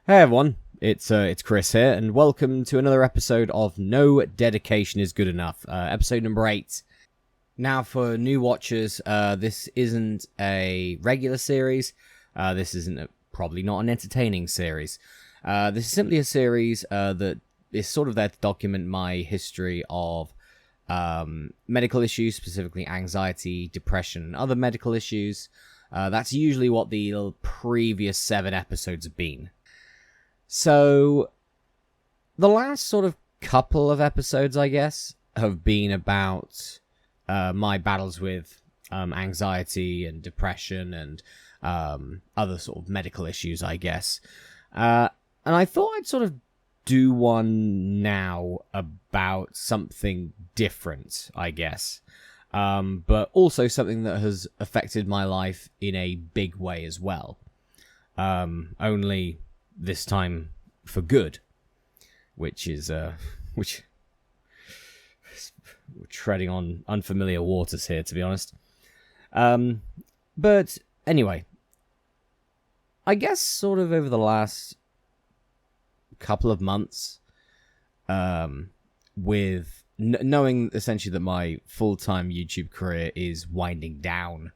Hey everyone, it's Chris here, and welcome to another episode of No Dedication is Good Enough, episode number 8. Now, for new watchers, this isn't a regular series. This isn't probably not an entertaining series. This is simply a series that is sort of there to document my history of medical issues, specifically anxiety, depression, and other medical issues. That's usually what the previous 7 episodes have been. So, the last sort of couple of episodes, I guess, have been about my battles with anxiety and depression and other sort of medical issues, I guess. And I thought I'd sort of do one now about something different, I guess. But also something that has affected my life in a big way as well. Only this time for good, which is which we're treading on unfamiliar waters here, to be honest. But anyway, I guess sort of over the last couple of months, with knowing essentially that my full-time YouTube career is winding down,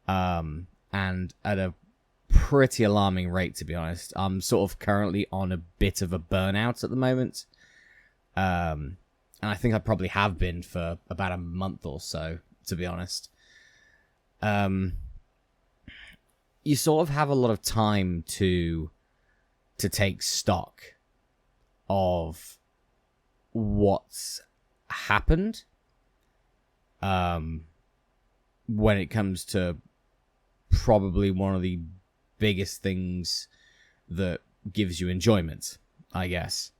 and at a pretty alarming rate, to be honest. I'm sort of currently on a bit of a burnout at the moment. And I think I probably have been for about a month or so, to be honest. You sort of have a lot of time to take stock of what's happened when it comes to probably one of the biggest things that gives you enjoyment, I guess.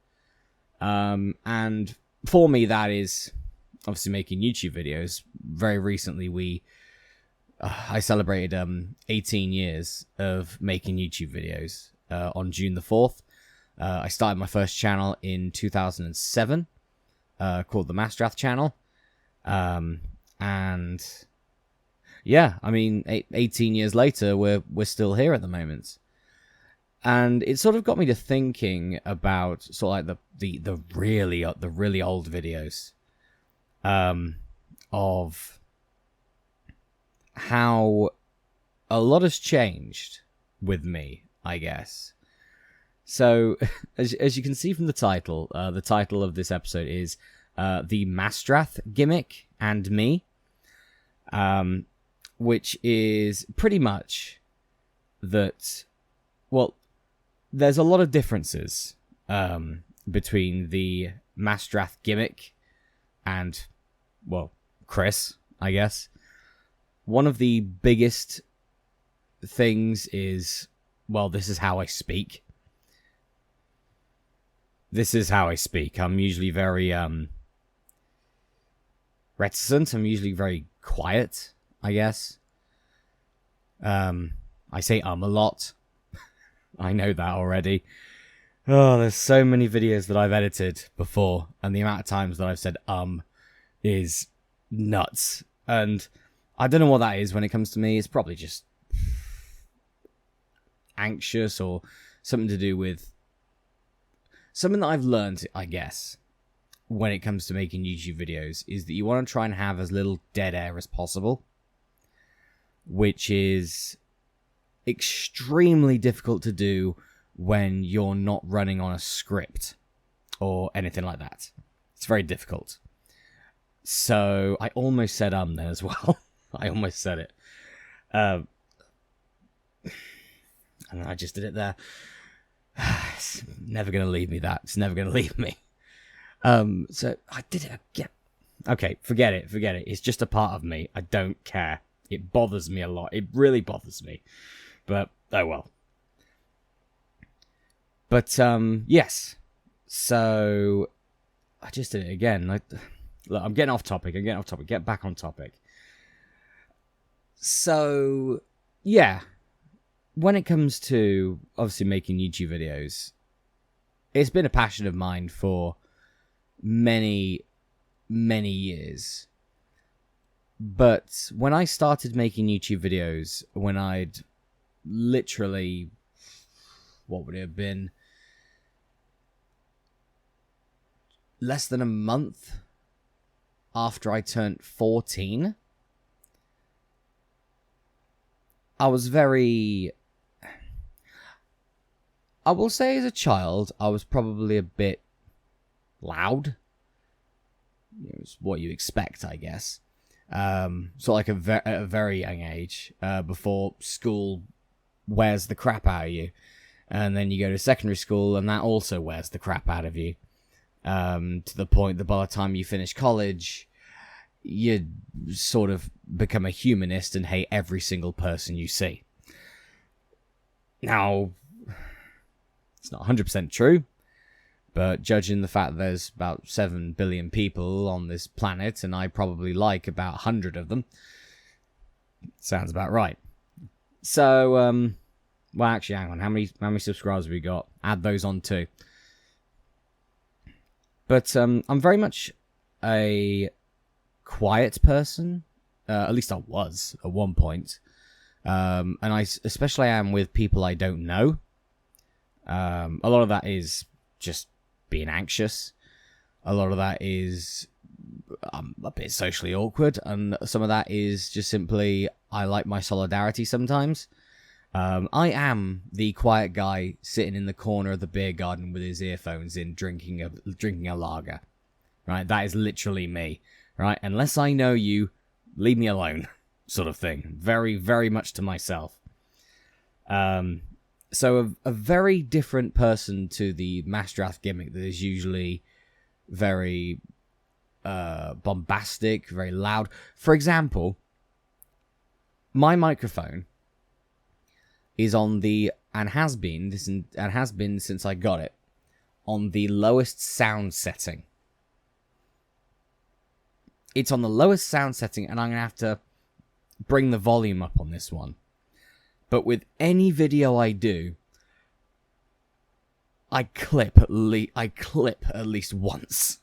And for me, that is obviously making YouTube videos. Very recently, I celebrated 18 years of making YouTube videos on June the 4th. I started my first channel in 2007, called the Masterath channel. And yeah, I mean, 18 years later, we're still here at the moment. And it sort of got me to thinking about sort of like the really old videos, of how a lot has changed with me, I guess. So, as you can see from the title of this episode is the Masterath Gimmick and Me. Which is pretty much that, well, there's a lot of differences between the Masterath Gimmick and, well, Chris, I guess. One of the biggest things is, well, this is how I speak. This is how I speak. I'm usually very reticent. I'm usually very quiet, I guess. I say a lot. I know that already. Oh, there's so many videos that I've edited before, and the amount of times that I've said is nuts. And I don't know what that is when it comes to me. It's probably just anxious or something to do with something that I've learned, I guess, when it comes to making YouTube videos, is that you want to try and have as little dead air as possible, which is extremely difficult to do when you're not running on a script or anything like that. It's very difficult. So I almost said then as well. I almost said it. And I just did it there. It's never going to leave me, that. It's never going to leave me. So I did it again. Okay, forget it. It's just a part of me. I don't care. It bothers me a lot. It really bothers me. But, oh well. But, yes. So, I just did it again. Look, I'm getting off topic. Get back on topic. So, yeah. When it comes to, obviously, making YouTube videos, it's been a passion of mine for many, many years. But when I started making YouTube videos, when I'd literally what would it have been? Less than a month after I turned 14. I was very... I will say as a child, I was probably a bit loud. It's what you expect, I guess. So like at a very young age, before school wears the crap out of you. And then you go to secondary school and that also wears the crap out of you. To the point that by the time you finish college, you sort of become a humanist and hate every single person you see. Now, it's not 100% true, but judging the fact that there's about 7 billion people on this planet, and I probably like about 100 of them, sounds about right. So, well, actually, hang on, how many subscribers have we got? Add those on too. But I'm very much a quiet person. At least I was at one point. And I especially am with people I don't know. A lot of that is just being anxious. A lot of that is I'm a bit socially awkward. And some of that is just simply I like my solidarity sometimes. I am the quiet guy sitting in the corner of the beer garden with his earphones in, drinking a lager. Right? That is literally me. Right? Unless I know you, leave me alone, sort of thing. Very, very much to myself. So a very different person to the Masterath gimmick that is usually very bombastic, very loud. For example, my microphone is on the, and has been since I got it, on the lowest sound setting. It's on the lowest sound setting, and I'm going to have to bring the volume up on this one. But with any video I do, I clip at least once.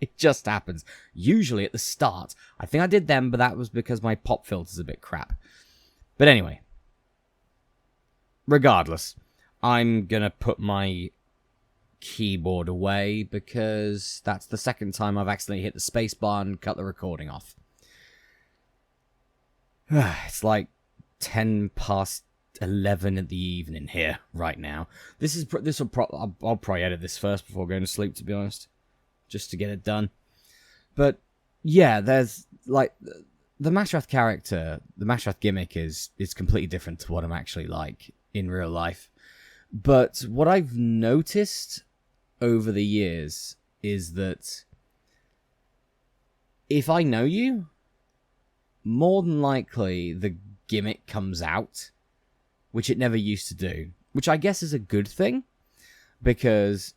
It just happens. Usually at the start. I think I did then, but that was because my pop filter's a bit crap. But anyway. Regardless, I'm going to put my keyboard away because that's the second time I've accidentally hit the spacebar and cut the recording off. It's like 10 past 11 in the evening here right now. I'll probably edit this first before going to sleep, to be honest, just to get it done. But yeah, there's like the Masterath character, the Masterath gimmick is completely different to what I'm actually like in real life. But what I've noticed over the years is that if I know you, more than likely the gimmick comes out, which it never used to do, which I guess is a good thing, because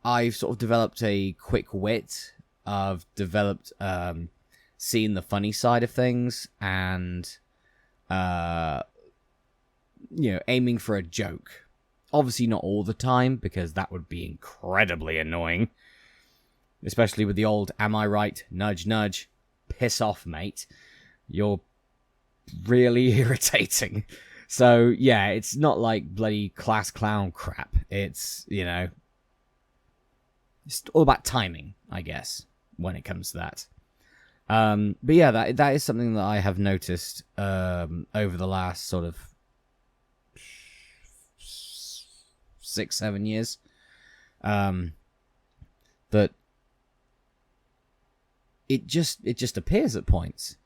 I've sort of developed a quick wit. I've developed seeing the funny side of things, and aiming for a joke. Obviously not all the time, because that would be incredibly annoying. Especially with the old, am I right? Nudge, nudge. Piss off, mate. You're really irritating. So, yeah, it's not like bloody class clown crap. It's, it's all about timing, I guess, when it comes to that. But yeah, that is something that I have noticed over the last sort of 6-7 years. That it just appears at points,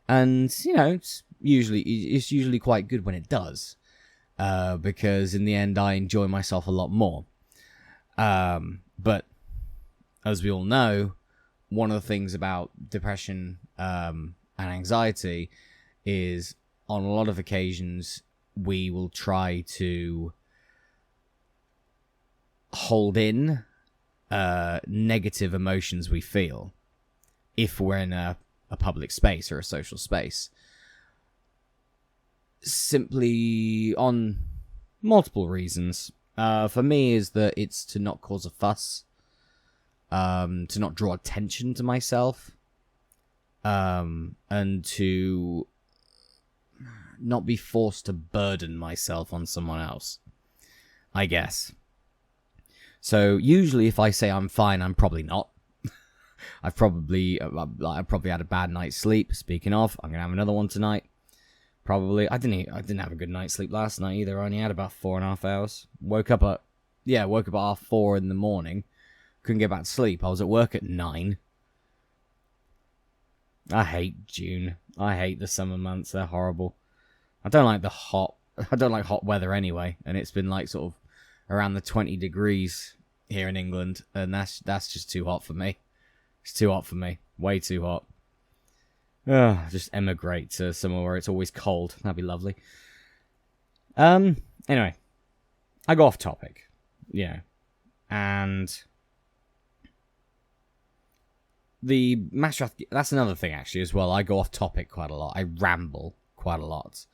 and it's usually quite good when it does, because in the end I enjoy myself a lot more. But as we all know, one of the things about depression and anxiety is on a lot of occasions we will try to hold in negative emotions we feel if we're in a public space or a social space, simply on multiple reasons. For me is that it's to not cause a fuss, to not draw attention to myself, and to not be forced to burden myself on someone else. I guess. So usually if I say I'm fine, I'm probably not. I've probably had a bad night's sleep. Speaking of, I'm gonna have another one tonight. Probably. I didn't have a good night's sleep last night either. I only had about 4.5 hours. Woke up at 4 in the morning. Couldn't get back to sleep. I was at work at 9. I hate June. I hate the summer months. They're horrible. I don't like hot weather anyway, and it's been like sort of around the 20 degrees here in England, and that's just too hot for me. It's too hot for me. Way too hot. Just emigrate to somewhere where it's always cold. That'd be lovely. Anyway, I go off topic. Yeah. And the Masterath, that's another thing actually as well. I go off topic quite a lot. I ramble quite a lot.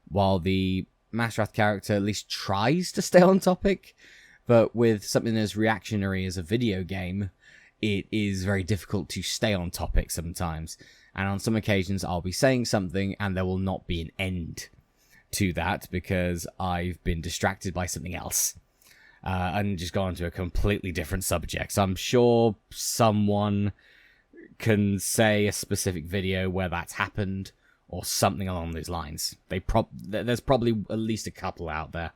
While the Masterath character at least tries to stay on topic, but with something as reactionary as a video game, it is very difficult to stay on topic sometimes. And on some occasions, I'll be saying something and there will not be an end to that because I've been distracted by something else. And just gone to a completely different subject. So I'm sure someone can say a specific video where that's happened or something along those lines. There's probably at least a couple out there.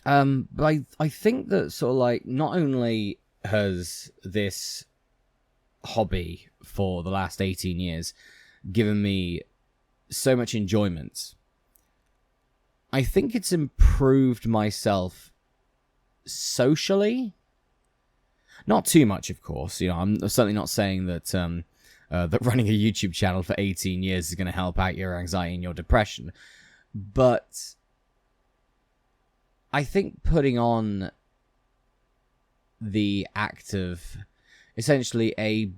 But I think that sort of like not only has this hobby for the last 18 years given me so much enjoyment, I think it's improved myself socially. Not too much, of course. You know, I'm certainly not saying that that running a YouTube channel for 18 years is going to help out your anxiety and your depression. But I think putting on the act of essentially a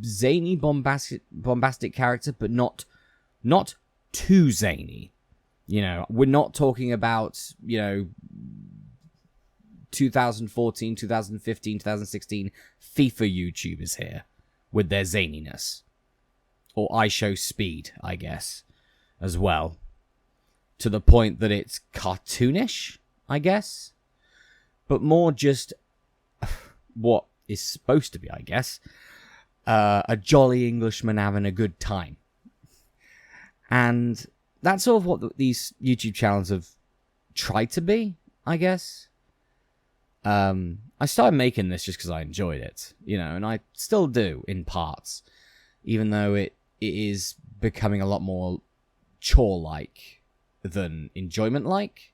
zany, bombastic character, but not too zany. You know, we're not talking about, 2014, 2015, 2016 FIFA YouTubers here with their zaniness. Or I show speed, I guess, as well. To the point that it's cartoonish, I guess. But more just what is supposed to be, I guess, a jolly Englishman having a good time. And that's sort of what these YouTube channels have tried to be, I guess. I started making this just because I enjoyed it, and I still do in parts, even though it is becoming a lot more chore-like than enjoyment-like,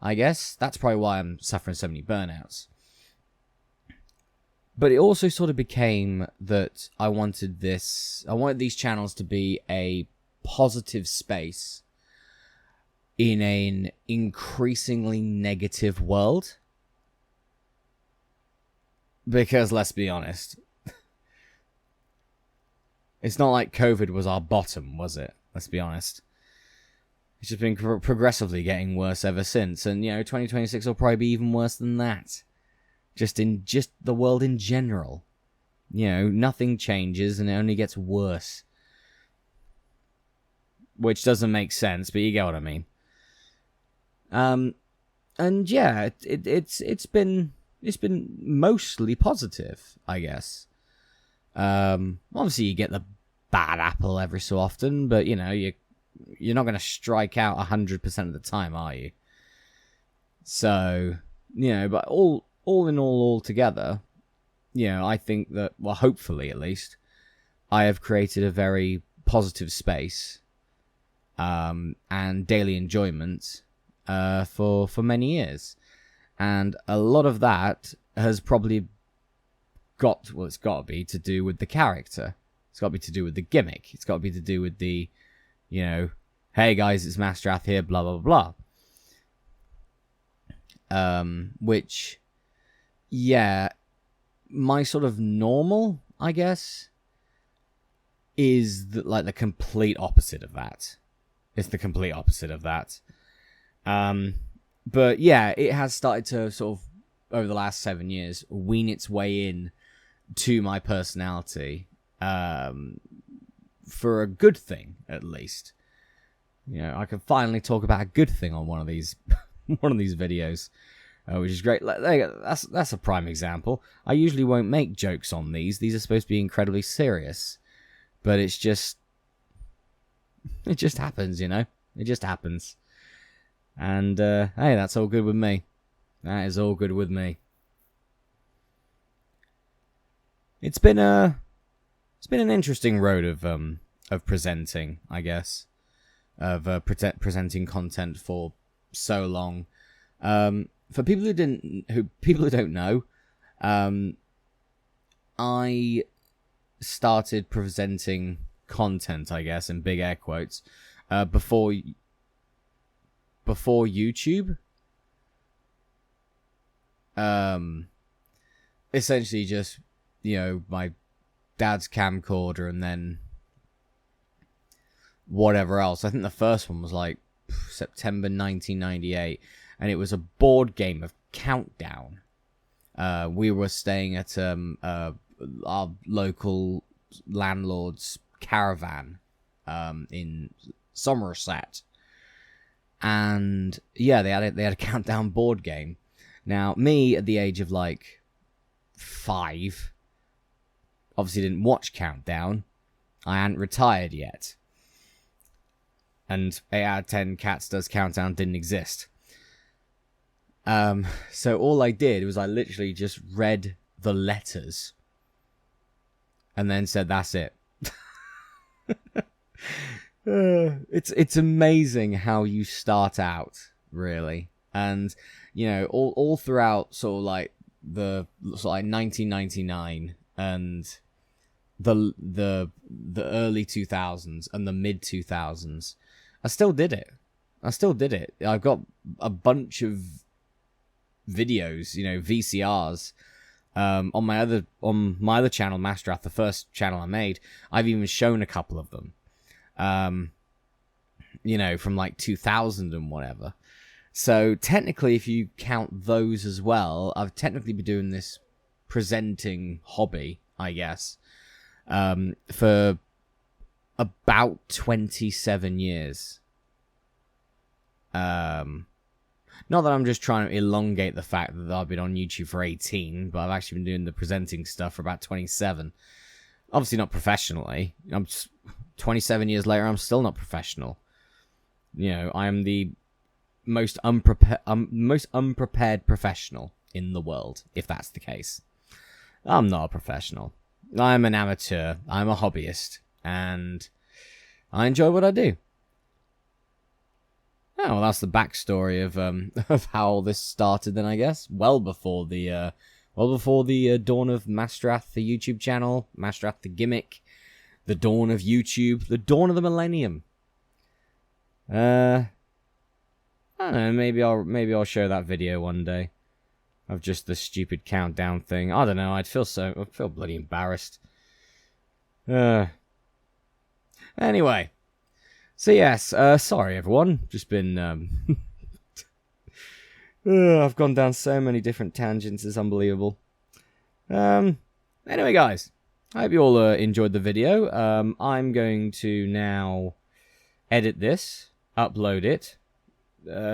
I guess. That's probably why I'm suffering so many burnouts. But it also sort of became that I wanted these channels to be a positive space in an increasingly negative world. Because, let's be honest, it's not like COVID was our bottom, was it? Let's be honest. It's just been progressively getting worse ever since. And, 2026 will probably be even worse than that. Just the world in general. Nothing changes and it only gets worse. Which doesn't make sense, but you get what I mean. And yeah, it's been mostly positive, I guess. Obviously you get the bad apple every so often, but you're not going to strike out 100% of the time, are you? So, but all in all together, I think that, well, hopefully at least, I have created a very positive space and daily enjoyment for many years. And a lot of that has probably it's got to be to do with the character. It's got to be to do with the gimmick. It's got to be to do with the, hey guys, it's Masterath here, blah, blah, blah. Which, yeah, my sort of normal, I guess, is the complete opposite of that. It's the complete opposite of that. But yeah, it has started to sort of, over the last 7 years, wean its way in to my personality, for a good thing, at least. You know, I can finally talk about a good thing on one of these one of these videos, which is great. That's a prime example. I usually won't make jokes on these. These are supposed to be incredibly serious, but it just happens, you know. It just happens, and hey, that's all good with me. That is all good with me. It's been an interesting road of presenting, I guess, of presenting content for so long. For people who don't know, I started presenting content, I guess, in big air quotes, before YouTube. Essentially just, you know, my dad's camcorder and then whatever else. I think the first one was like September 1998, and it was a board game of Countdown. We were staying at our local landlord's caravan in Somerset, and yeah, they had a Countdown board game. Now, me at the age of like 5, obviously didn't watch Countdown. I hadn't retired yet. And 8 out of 10 Cats Does Countdown didn't exist. So all I did was I literally just read the letters and then said, that's it. It's amazing how you start out, really. And, you know, all throughout sort of like the 1999 and the early 2000s and the mid 2000s, I still did it. I've got a bunch of videos, you know, VCRs, on my other channel, Masterath, the first channel I made. I've even shown a couple of them, you know, from like 2000 and whatever. So technically, if you count those as well, I've technically been doing this presenting hobby, I guess, for about 27 years. Not that I'm just trying to elongate the fact that I've been on YouTube for 18, but I've actually been doing the presenting stuff for about 27. Obviously not professionally. 27 years later, I'm still not professional. You know, I am the most unprepared professional in the world, if that's the case. I'm not a professional. I'm an amateur. I'm a hobbyist, and I enjoy what I do. Oh, well, that's the backstory of how all this started. Then I guess well before the dawn of Masterath, the YouTube channel, Masterath the Gimmick, the dawn of YouTube, the dawn of the millennium. I don't know. Maybe I'll show that video one day of just the stupid countdown thing. I don't know. I'd feel bloody embarrassed. Anyway. So yes, sorry everyone. Just been, I've gone down so many different tangents, it's unbelievable. Anyway guys, I hope you all enjoyed the video. I'm going to now edit this, upload it.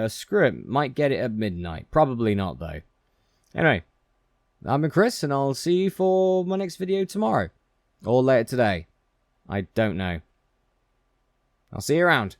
Screw it, might get it at midnight. Probably not though. Anyway, I've been Chris, and I'll see you for my next video tomorrow. Or later today. I don't know. I'll see you around.